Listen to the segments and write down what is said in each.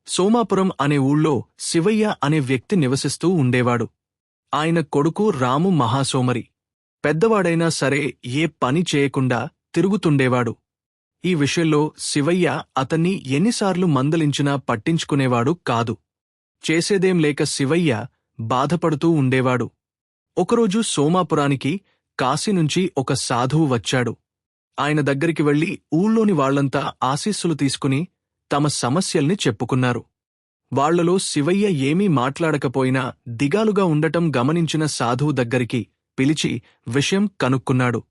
సోమాపురం అనే ఊళ్ళో శివయ్య అనే వ్యక్తి నివసిస్తూ ఉండేవాడు. ఆయన కొడుకు రాము మహాసోమరి. పెద్దవాడైనా సరే ఏ పని చేయకుండా తిరుగుతుండేవాడు. ఈ విషయంలో శివయ్య అతన్ని ఎన్నిసార్లు మందలించినా పట్టించుకునేవాడు కాదు. చేసేదేం లేక శివయ్య బాధపడుతూ ఉండేవాడు. ఒకరోజు సోమాపురానికి కాశీనుంచి ఒక సాధువు వచ్చాడు. ఆయన దగ్గరికి వెళ్లి ఊళ్ళోని వాళ్లంతా ఆశీస్సులు తీసుకుని తమ సమస్యల్ని చెప్పుకున్నారు. వాళ్లలో శివయ్య ఏమీ మాట్లాడకపోయినా దిగాలుగా ఉండటం గమనించిన సాధువు దగ్గరికి పిలిచి విషయం కనుక్కున్నాడు.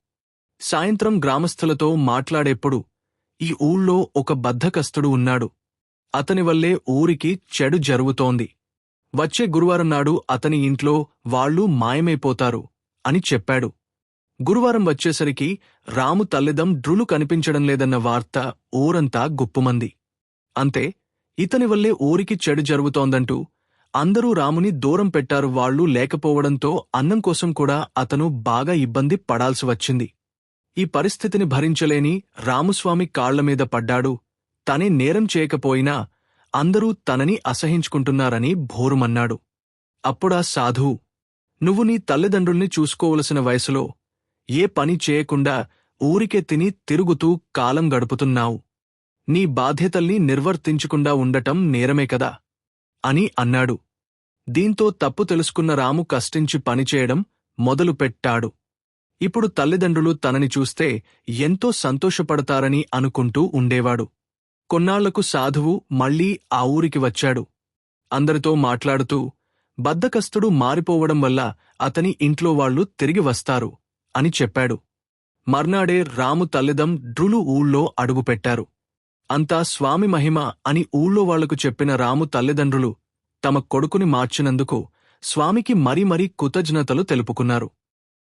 సాయంత్రం గ్రామస్థులతో మాట్లాడేప్పుడు ఈ ఊళ్ళో ఒక బద్ధకస్తుడు ఉన్నాడు. అతని వల్లే ఊరికి చెడు జరుగుతోంది. వచ్చే గురువారం నాడు అతని ఇంట్లో వాళ్లు మాయమైపోతారు అని చెప్పాడు. గురువారం వచ్చేసరికి రాము తల్లిదండ్రులు కనిపించడం లేదన్న వార్త ఊరంతా గుప్పుమంది. అంతే, ఇతని వల్లే ఊరికి చెడు జరుగుతోందంటూ అందరూ రాముని దూరం పెట్టారు. వాళ్లు లేకపోవడంతో అన్నం కోసం కూడా అతను బాగా ఇబ్బంది పడాల్సి వచ్చింది. ఈ పరిస్థితిని భరించలేని రాముస్వామి కాళ్లమీద పడ్డాడు. తనే నేరం చేయకపోయినా అందరూ తనని అసహించుకుంటున్నారని భోరుమన్నాడు. అప్పుడా సాధువు, నువ్వు నీ తల్లిదండ్రుల్ని చూసుకోవలసిన వయసులో ఏ పని చేయకుండా ఊరికే తిని తిరుగుతూ కాలం గడుపుతున్నావు. నీ బాధ్యతల్ని నిర్వర్తించకుండా ఉండటం నేరమే కదా అని అన్నాడు. దీంతో తప్పు తెలుసుకున్న రాము కష్టించి పనిచేయడం మొదలుపెట్టాడు. ఇప్పుడు తల్లిదండ్రులు తనని చూస్తే ఎంతో సంతోషపడతారని అనుకుంటూ ఉండేవాడు. కొన్నాళ్లకు సాధువు మళ్లీ ఆ ఊరికి వచ్చాడు. అందరితో మాట్లాడుతూ, బద్ధకస్తుడు మారిపోవడం వల్ల అతని ఇంట్లో వాళ్లు తిరిగి వస్తారు అని చెప్పాడు. మర్నాడే రాము తల్లిదండ్రులు ఊళ్ళో అడుగుపెట్టారు. అంతా స్వామి మహిమ అని ఊళ్ళో వాళ్లకు చెప్పిన రాము తల్లిదండ్రులు తమ కొడుకుని మార్చినందుకు స్వామికి మరీ కృతజ్ఞతలు తెలుపుకున్నారు.